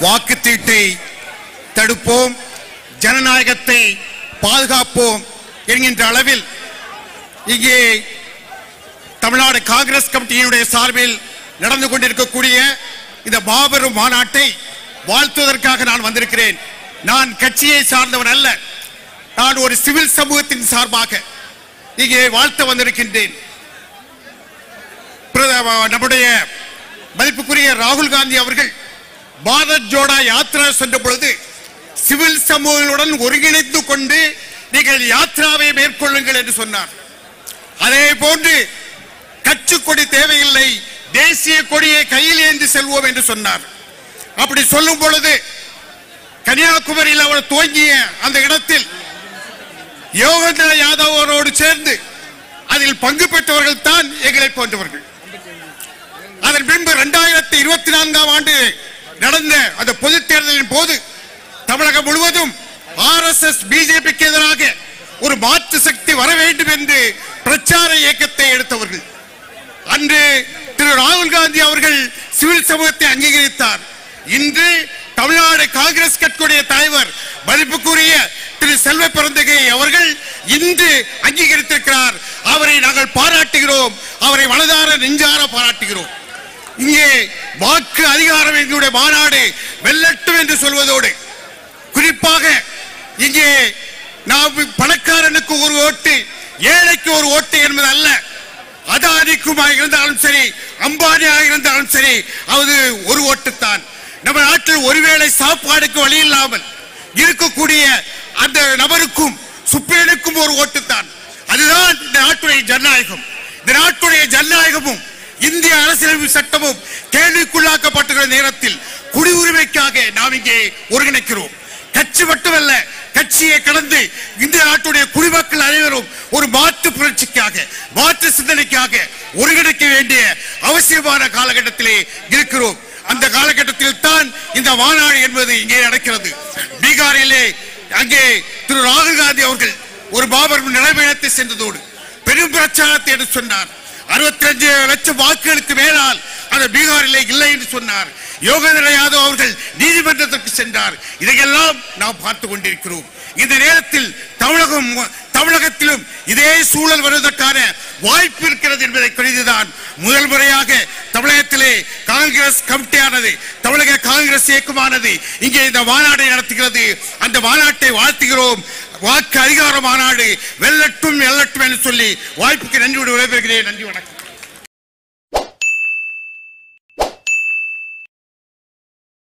வாக்குச்சீட்டை தடுப்போம், ஜனநாயகத்தை பாதுகாப்போம் என்கின்ற அளவில் இங்கே தமிழ்நாடு காங்கிரஸ் கமிட்டியினுடைய சார்பில் நடந்து கொண்டிருக்கக்கூடிய இந்த மாபெரும் மாநாட்டை வாழ்த்துவதற்காக நான் வந்திருக்கிறேன். நான் கட்சியை சார்ந்தவன் அல்ல, நான் ஒரு சிவில் சமூகத்தின் சார்பாக இங்கே வாழ்த்த வந்திருக்கின்றேன். நம்முடைய மதிப்புக்குரிய ராகுல் காந்தி அவர்கள் பாரத் ஜோடோ யாத்ரா சென்ற பொழுது சிவில் சமூகங்களுடன் ஒருங்கிணைந்து கொண்டு நீங்கள் யாத்ராவை மேற்கொள்ளுங்கள் என்று சொன்னார். அதே போன்று கட்சி கொடி தேவையில்லை, தேசிய கொடியை கையில் ஏந்தி செல்வோம் என்று சொன்னார். அப்படி சொல்லும் பொழுது கன்னியாகுமரியில் அவர் துவங்கிய அந்த இடத்தில் யோகேந்திர யாதவ் அவரோடு சேர்ந்து அதில் பங்கு பெற்றவர்கள் தான் எங்களை போன்றவர்கள். அதன் பின்பு 2024ஆம் ஆண்டு நடந்த அந்த பொது தேர்தலின் போது தமிழகம் முழுவதும் RSS பிஜேபிக்கு எதிராக ஒரு மாற்று சக்தி வர வேண்டும் என்று பிரச்சார இயக்கத்தை எடுத்தவர்கள். அன்று திரு ராகுல் காந்தி அவர்கள் சிவில் சமூகத்தை அங்கீகரித்தார். இன்று தமிழ்நாடு காங்கிரஸ் கட்சியுடைய தலைவர் மதிப்புக்குரிய திரு செல்வ பெருந்தகை அவர்கள் இன்று அங்கீகரித்திருக்கிறார். அவரை நாங்கள் பாராட்டுகிறோம், அவரை மனதார நெஞ்சார பாராட்டுகிறோம். இங்கே வாக்கு அதிகாரம் எங்களுடைய மாநாடு வெல்லட்டும் என்று சொல்வதோடு குறிப்பாக இங்கே நாம் பணக்காரனுக்கு ஒரு ஓட்டு, ஏழைக்கு ஒரு ஓட்டு என்பது அல்ல. அதானிக்குமாக இருந்தாலும் சரி, அம்பானியாக இருந்தாலும் சரி, அது ஒரு ஓட்டு தான். நம்ம நாட்டில் ஒருவேளை சாப்பாடுக்கு வழி இல்லாமல் இருக்கக்கூடிய அந்த நபருக்கும் சுப்பேனுக்கும் ஒரு ஓட்டு தான். அதுதான் இந்த நாட்டுடைய ஜனநாயகம். இந்த நாட்டுடைய ஜனநாயகமும் இந்திய அரசியலமைப்பு சட்டமும் கேள்விக்குள்ளாக்கப்பட்டுள்ள நேரத்தில் குடியுரிமைக்காக நாம் இங்கே ஒருங்கிணைக்கிறோம். கட்சி மட்டுமல்ல, கட்சியை கடந்து இந்திய நாட்டுடைய குடிமக்கள் அனைவரும் ஒரு மாற்று புரட்சிக்காக, மாற்று சிந்தனைக்காக ஒருங்கிணைக்க வேண்டிய அவசியமான காலகட்டத்திலே இருக்கிறோம். அந்த காலகட்டத்தில் தான் இந்த மாநாடு என்பது இங்கே நடக்கிறது. பீகாரிலே அங்கே திரு ராகுல் காந்தி அவர்கள் ஒரு மாபெரும் நடைபயணத்தை சென்றதோடு பெரும் பிரச்சாரத்தை என்று சொன்னார். 65 லட்சம் வாக்குகளுக்கு மேலால் அந்த பீகாரிலே இல்லை என்று சொன்னார். யோகேந்திர யாதவ் அவர்கள் நீதிமன்றத்திற்கு சென்றார். இதையெல்லாம் நாம் பார்த்து கொண்டிருக்கிறோம். இந்த நேரத்தில் தமிழகத்திலும் இதே சூழல் வருவதற்கான வாய்ப்பு இருக்கிறது என்பதை குறித்துதான் முதல் முறையாக தமிழகத்திலே காங்கிரஸ் கமிட்டியானது, தமிழக காங்கிரஸ் இயக்கமானது இங்கே இந்த மாநாட்டை நடத்துகிறது. அந்த மாநாட்டை வாழ்த்துகிறோம். வாக்கு அதிகார மாநாடு வெல்லட்டும் வெல்லட்டும் என்று சொல்லி வாய்ப்புக்கு நன்றி விடைபெறுகிறேன். நன்றி, வணக்கம்.